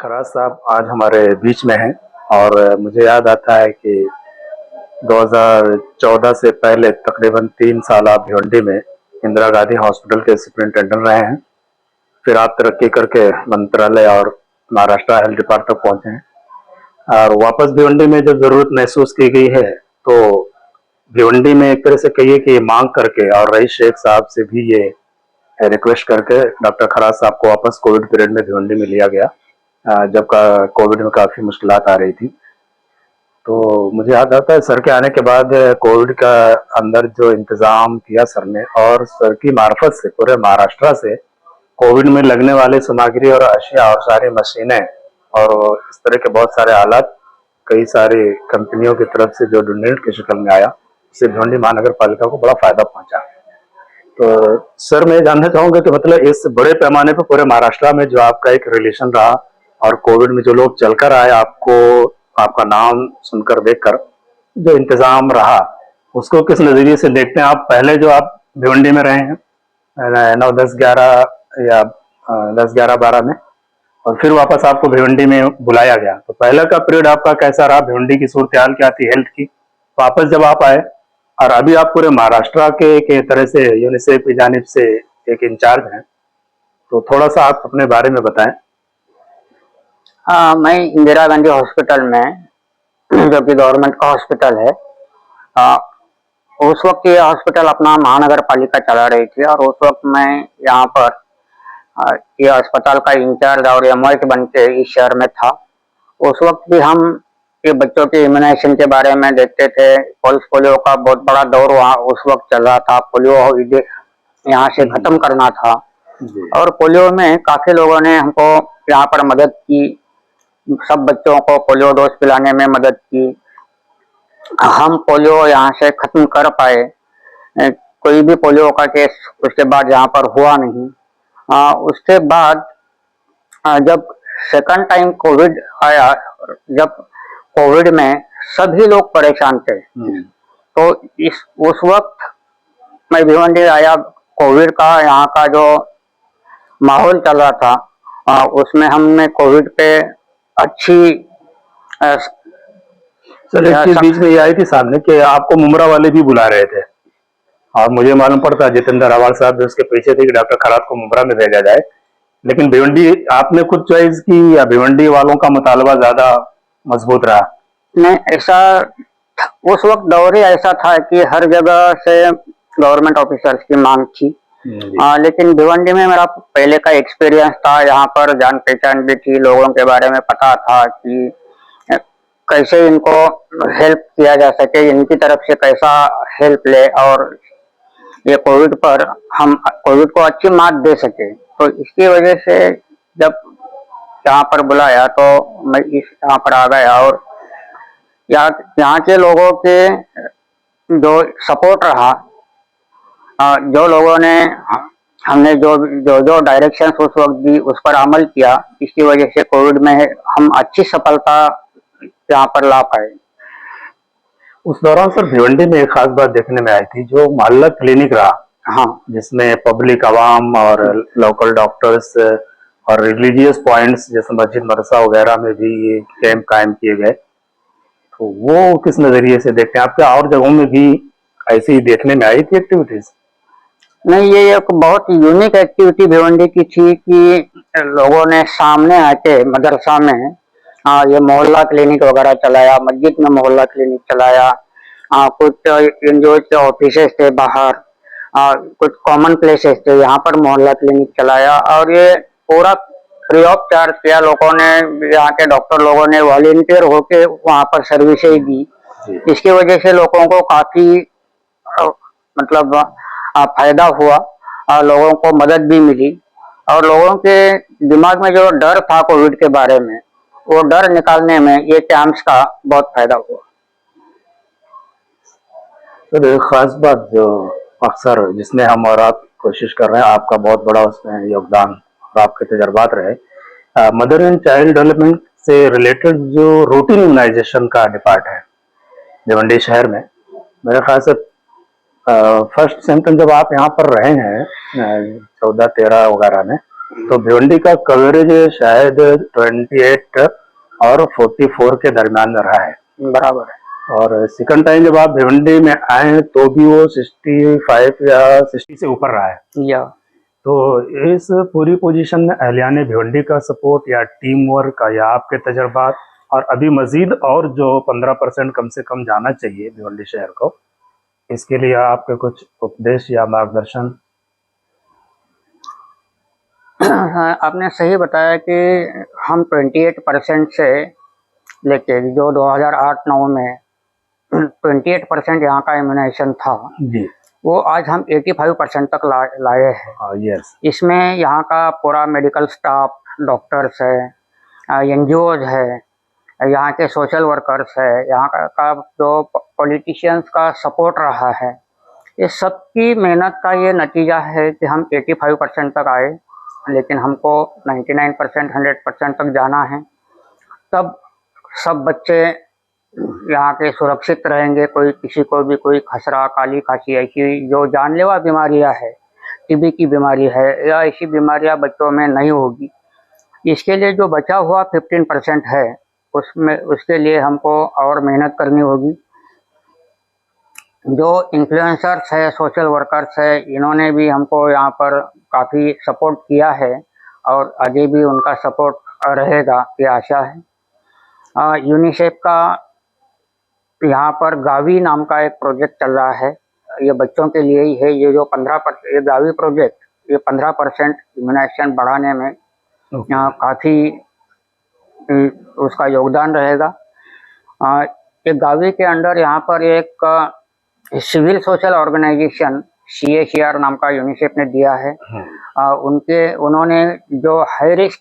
खराज साहब आज हमारे बीच में हैं और मुझे याद आता है कि 2014 से पहले तकरीबन 3 साल आप भिवंडी में इंदिरा गांधी हॉस्पिटल के सुपरिंटेंडेंट रहे हैं। फिर आप तरक्की करके मंत्रालय और महाराष्ट्र हेल्थ डिपार्टमेंट तक पहुंचे हैं और वापस भिवंडी में जब जरूरत महसूस की गई है तो भिवंडी में एक तरह से कहिए कि मांग करके और रईस शेख साहब से भी ये रिक्वेस्ट करके डॉक्टर खराज साहब को वापस कोविड पीरियड में भिवंडी में लिया गया, जब का कोविड में काफ़ी मुश्किलात आ रही थी। तो मुझे याद आता है सर के आने के बाद कोविड का अंदर जो इंतज़ाम किया सर ने और सर की मार्फत से पूरे महाराष्ट्र से कोविड में लगने वाले सामग्री और अशिया और सारी मशीनें और इस तरह के बहुत सारे आलात कई सारी कंपनियों की तरफ से जो डोनेट की शक्ल में आया, उससे भिवंडी महानगर पालिका को बड़ा फायदा पहुंचा। तो सर मैं जानना चाहूंगा कि मतलब इस बड़े पैमाने पर पूरे महाराष्ट्र में जो आपका एक रिलेशन रहा और कोविड में जो लोग चलकर आए, आपको आपका नाम सुनकर देखकर जो इंतजाम रहा उसको किस नजरिए से देखते हैं आप? पहले जो आप भिवंडी में रहे हैं 9, 10, 11 या 10, 11, 12 में और फिर वापस आपको भिवंडी में बुलाया गया, तो पहले का पीरियड आपका कैसा रहा? भिवंडी की सूरत हाल क्या थी हेल्थ की? वापस जब आप आए और अभी आप पूरे महाराष्ट्र के तरह से यूनिसेफ की जानिब से एक इंचार्ज हैं, तो थोड़ा सा आप अपने बारे में बताएं। मैं इंदिरा गांधी हॉस्पिटल में, जो कि गवर्नमेंट का हॉस्पिटल है, उस वक्त ये हॉस्पिटल अपना महानगर पालिका चला रही थी और उस वक्त मैं यहाँ पर ये अस्पताल का इंचार्ज और एमओ बन के इस शहर में था। उस वक्त भी हम ये बच्चों के इम्यूनाइजेशन के बारे में देखते थे। पल्स पोलियो का बहुत बड़ा दौर वहाँ उस वक्त चल रहा था। पोलियो यहाँ से खत्म करना था और पोलियो में काफी लोगों ने हमको यहाँ पर मदद की। सब बच्चों को पोलियो डोज पिलाने में मदद की। हम पोलियो यहाँ से खत्म कर पाए। कोई भी पोलियो का केस उसके बाद यहाँ पर हुआ नहीं। उसके बाद जब सेकंड टाइम कोविड आया, जब कोविड में सभी लोग परेशान थे, तो उस वक्त मैं भिवंडी आया। कोविड का यहाँ का जो माहौल चल रहा था उसमें हमने कोविड पे अच्छी सर एक चीज बीच में ये आई थी सामने कि आपको मुमरा वाले भी बुला रहे थे और मुझे मालूम पड़ता जितेंद्र अवाल साहब भी उसके पीछे थे कि डॉक्टर खराज को मुमरा में भेजा जाए, लेकिन भिवंडी आपने खुद चॉइस की या भिवंडी वालों का मुतालबा ज्यादा मजबूत रहा? नहीं, ऐसा उस वक्त दौर ही ऐसा था कि हर जगह से गवर्नमेंट ऑफिसर्स की मांग थी। लेकिन भिवंडी में मेरा पहले का एक्सपीरियंस था, यहाँ पर जान पहचान भी थी, लोगों के बारे में पता था कि कैसे इनको हेल्प किया जा सके, इनकी तरफ से कैसा हेल्प ले और ये कोविड पर हम कोविड को अच्छी मात दे सके। तो इसकी वजह से जब यहाँ पर बुलाया तो मैं यहाँ पर आ गया और यहाँ के लोगों के जो सपोर्ट रहा, जो लोगों ने हमने जो डायरेक्शंस उस वक्त दी उस पर अमल किया, इसकी वजह से कोविड में हम अच्छी सफलता यहाँ पर ला पाए। उस दौरान सर भिवंडी में एक खास बात देखने में आई थी, जो मोहल्ला क्लिनिक रहा, हाँ, जिसमें पब्लिक आवाम और लोकल डॉक्टर्स और रिलीजियस पॉइंट्स जैसे मस्जिद मदरसा वगैरह में भी ये कैंप कायम किए गए, तो वो किस नजरिए से देखते हैं? आपके और जगहों में भी ऐसे ही देखने में आई थी एक्टिविटीज? नहीं, ये एक बहुत यूनिक एक्टिविटी भिवंडी की थी कि लोगों ने सामने आके मदरसा में ये मोहल्ला क्लिनिक वगैरह चलाया, मस्जिद में मोहल्ला क्लिनिक चलाया, कुछ एनजीओ के ऑफिसेस थे बाहर, कुछ कॉमन प्लेसेस थे, यहाँ पर मोहल्ला क्लिनिक चलाया और ये पूरा फ्री ऑफ चार्ज किया। लोगों ने, यहाँ के डॉक्टर लोगों ने वॉलंटियर होके वहाँ पर सर्विसेज दी। इसकी वजह से लोगों को काफी मतलब फायदा हुआ और लोगों को मदद भी मिली और लोगों के दिमाग में जो डर था कोविड के बारे में, वो डर निकालने में ये कैंप्स का बहुत फायदा हुआ। तो एक खास बात जो अक्सर जिसमें हम और आप कोशिश कर रहे हैं, आपका बहुत बड़ा उसमें योगदान और आपके तजर्बात रहे, मदर एंड चाइल्ड डेवलपमेंट से रिलेटेड जो रूटीन इम्यूनाइजेशन का डिपार्ट है भिवंडी शहर में, मेरे ख्याल से फर्स्ट सिम्टम जब आप यहाँ पर रहे हैं 14, 13 वगैरह में, तो भिवंडी का कवरेज शायद 28 और 44 के दरमियान रहा है। बराबर है। और सेकंड टाइम जब आप भिवंडी में आए तो भी वो 65 या 60 से ऊपर रहा है। या तो इस पूरी पोजीशन में अहलियाने भिवंडी का सपोर्ट या टीम वर्क या आपके तजर्बात और अभी मजीद और जो 15% कम से कम जाना चाहिए भिवंडी शहर को, इसके लिए आपके कुछ उपदेश या मार्गदर्शन? हाँ, आपने सही बताया कि हम 28% से लेके जो 2008-9 में 28% यहाँ का इम्यूनाइजेशन था जी। वो आज हम 85% तक लाए हैं। यस। इसमें यहाँ का पूरा मेडिकल स्टाफ, डॉक्टर्स है, एनजीओज है, यहाँ के सोशल वर्कर्स है, यहाँ का जो पॉलिटिशियंस का सपोर्ट रहा है, ये सब की मेहनत का ये नतीजा है कि हम 85% तक आए। लेकिन हमको 99%, 100% तक जाना है, तब सब बच्चे यहाँ के सुरक्षित रहेंगे। कोई किसी को भी कोई खसरा, काली खांसी, ऐसी जो जानलेवा बीमारियाँ है, टीबी की बीमारी है या ऐसी बीमारियाँ बच्चों में नहीं होगी। इसके लिए जो बचा हुआ 15% है उसमें, उसके लिए हमको और मेहनत करनी होगी। जो इन्फ्लुएंसर्स है, सोशल वर्कर्स है, इन्होंने भी हमको यहाँ पर काफ़ी सपोर्ट किया है और आगे भी उनका सपोर्ट रहेगा ये आशा है। यूनिसेफ का यहाँ पर गावी नाम का एक प्रोजेक्ट चल रहा है, ये बच्चों के लिए ही है। ये जो 15% ये गावी प्रोजेक्ट, ये 15% इम्यूनाइजेशन बढ़ाने में काफ़ी उसका योगदान रहेगा। ये गावी के अंडर यहाँ पर एक सिविल सोशल ऑर्गेनाइजेशन CSR नाम का यूनिसेफ ने दिया है। उन्होंने जो हाई रिस्क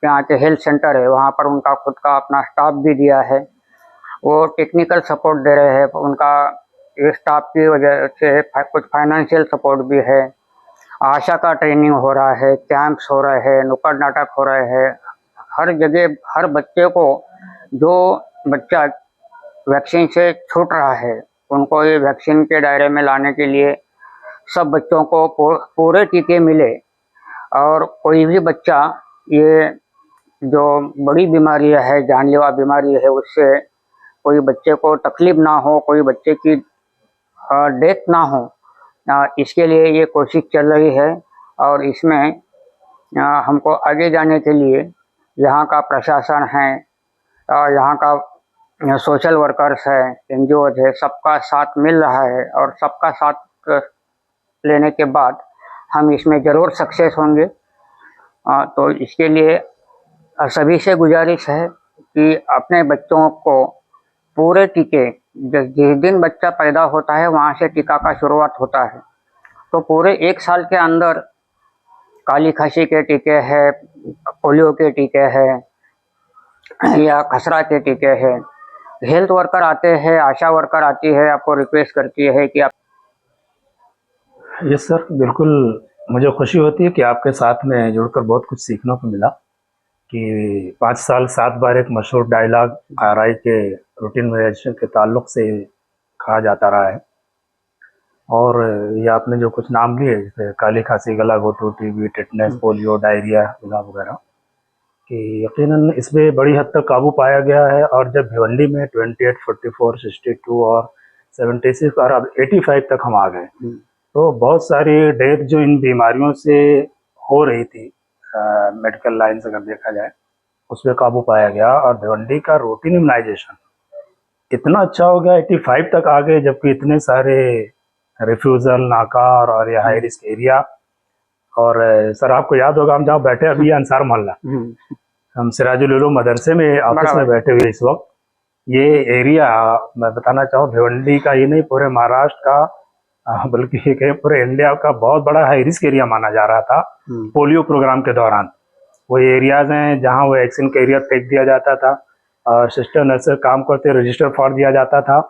यहाँ के हेल्थ सेंटर है वहाँ पर उनका खुद का अपना स्टाफ भी दिया है। वो टेक्निकल सपोर्ट दे रहे हैं, उनका स्टाफ की वजह से कुछ फाइनेंशियल सपोर्ट भी है। आशा का ट्रेनिंग हो रहा है, कैंप्स हो रहे हैं, नुक्कड़ नाटक हो रहे हैं। हर जगह हर बच्चे को, जो बच्चा वैक्सीन से छूट रहा है उनको ये वैक्सीन के दायरे में लाने के लिए सब बच्चों को पूरे टीके मिले और कोई भी बच्चा ये जो बड़ी बीमारी है, जानलेवा बीमारी है, उससे कोई बच्चे को तकलीफ ना हो, कोई बच्चे की डेथ ना हो, इसके लिए ये कोशिश चल रही है। और इसमें हमको आगे जाने के लिए यहाँ का प्रशासन है, यहाँ का सोशल वर्कर्स है, एनजीओज है, सबका साथ मिल रहा है और सबका साथ लेने के बाद हम इसमें ज़रूर सक्सेस होंगे। तो इसके लिए सभी से गुजारिश है कि अपने बच्चों को पूरे टीके, जिस दिन बच्चा पैदा होता है वहाँ से टीका का शुरुआत होता है, तो पूरे 1 साल के अंदर काली खांसी के टीके हैं, पोलियो के टीके हैं या खसरा के टीके हैं। हेल्थ वर्कर आते हैं, आशा वर्कर आती है, आपको रिक्वेस्ट करती है कि आप। यस सर, बिल्कुल मुझे खुशी होती है कि आपके साथ में जुड़कर बहुत कुछ सीखने को मिला कि 5 साल 7 बार एक मशहूर डायलॉग RI के रूटीन इम्यूनाइजेशन के ताल्लुक से कहा जाता रहा है। और ये आपने जो कुछ नाम लिए जैसे काली खांसी, गला घोटू, टीबी, टेटनस, पोलियो, डायरिया वगैरह, कि यकीनन इसमें बड़ी हद तक काबू पाया गया है। और जब भिवंडी में 28, 44, 62 और 76 और अब 85 तक हम आ गए, तो बहुत सारी डेथ जो इन बीमारियों से हो रही थी मेडिकल लाइन से अगर देखा जाए, उस पर काबू पाया गया। और भिवंडी का रूटीन इम्यूनाइजेशन इतना अच्छा हो गया, 85 तक आ गए, जबकि इतने सारे रिफ्यूजल, नाका और ये हाई रिस्क एरिया। और सर आपको याद होगा हम जहाँ बैठे अभी अंसार मोहल्ला, हम सिराजुल उलूम मदरसे में ऑफिस में बैठे हुए इस वक्त, ये एरिया मैं बताना चाहूँ भिवंडी का ही नहीं पूरे महाराष्ट्र का बल्कि ये पूरे इंडिया का बहुत बड़ा हाई रिस्क एरिया माना जा रहा था पोलियो प्रोग्राम के दौरान। वो एरियाज हैं जहाँ वो वैक्सीन का एरिया फेंक दिया जाता था और सिस्टर नर्स काम करते, रजिस्टर फाड़ दिया जाता था।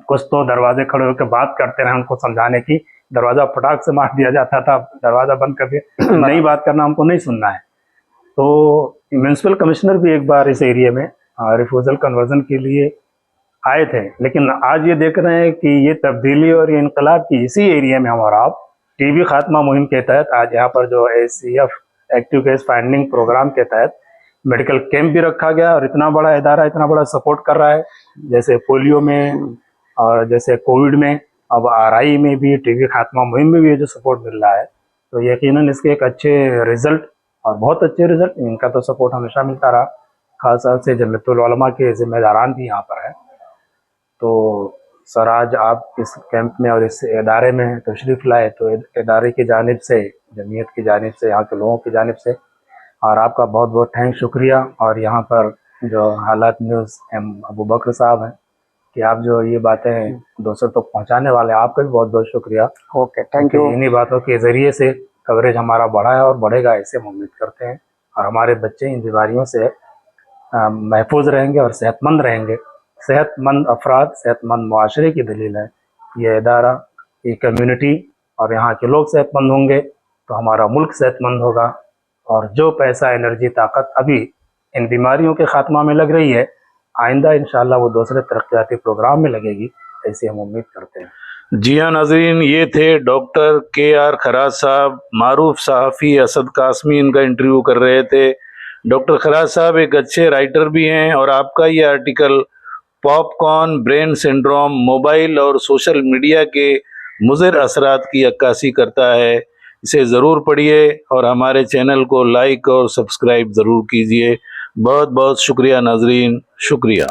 कुछ तो दरवाजे खड़े होकर बात करते रहे उनको समझाने की, दरवाजा फटाक से मार दिया जाता था, दरवाजा बंद करके नई बात करना, हमको नहीं सुनना है। तो म्यूनसिपल कमिश्नर भी एक बार इस एरिया में रिफ्यूजल कन्वर्जन के लिए आए थे, लेकिन आज ये देख रहे हैं कि ये तब्दीली और ये इनकलाब की इसी एरिया में हम और आप टीबी खात्मा मुहिम के तहत आज यहाँ पर जो ACF active case finding programme के तहत मेडिकल कैंप भी रखा गया और इतना बड़ा इदारा इतना बड़ा सपोर्ट कर रहा है, जैसे पोलियो में और जैसे कोविड में, अब आरआई में भी, टीबी खात्मा मुहिम में भी ये जो सपोर्ट मिल रहा है, तो यकीनन इसके एक अच्छे रिजल्ट और बहुत अच्छे रिजल्ट, इनका तो सपोर्ट हमेशा मिलता रहा। खास तौर से जमियतुल उलमा के जिम्मेदारान भी यहाँ पर हैं। तो सर, आज आप इस कैंप में और इस इदारे में तशरीफ़ लाए, तो इदारे की जानिब से, जमीयत की जानिब से, यहाँ के लोगों की जानिब से और आपका बहुत बहुत थैंक शुक्रिया। और यहाँ पर जो हालात न्यूज़ अबू बकर साहब हैं कि आप जो ये बातें दूसरों तक पहुँचाने वाले हैं, आपका भी बहुत बहुत शुक्रिया। Okay, thank you. इन्हीं बातों के ज़रिए से कवरेज हमारा बढ़ा है और बढ़ेगा, ऐसे हम उम्मीद करते हैं। और हमारे बच्चे इन बीमारियों से महफूज रहेंगे और सेहतमंद रहेंगे। सेहतमंद अफराद सेहतमंद मुआशरे की दलील है। ये इदारा, ये कम्युनिटी और यहाँ के लोग सेहतमंद होंगे तो हमारा मुल्क सेहतमंद होगा। और जो पैसा, एनर्जी, ताकत अभी इन बीमारियों के ख़ात्मा में लग रही है, आइंदा इंशाअल्लाह वो दूसरे तरक्याती प्रोग्राम में लगेगी, ऐसी हम उम्मीद करते हैं। जी हाँ नाज़रीन, ये थे डॉक्टर KR खराज साहब, मारूफ सहाफ़ी असद कासमी इनका इंटरव्यू कर रहे थे। डॉक्टर खराज साहब एक अच्छे राइटर भी हैं और आपका ये article popcorn brain syndrome, mobile और सोशल मीडिया के मुज़िर असरात की अक्कासी करता है। इसे ज़रूर पढ़िए और हमारे चैनल को लाइक और सब्सक्राइब ज़रूर कीजिए। बहुत बहुत शुक्रिया नाज़रीन, शुक्रिया।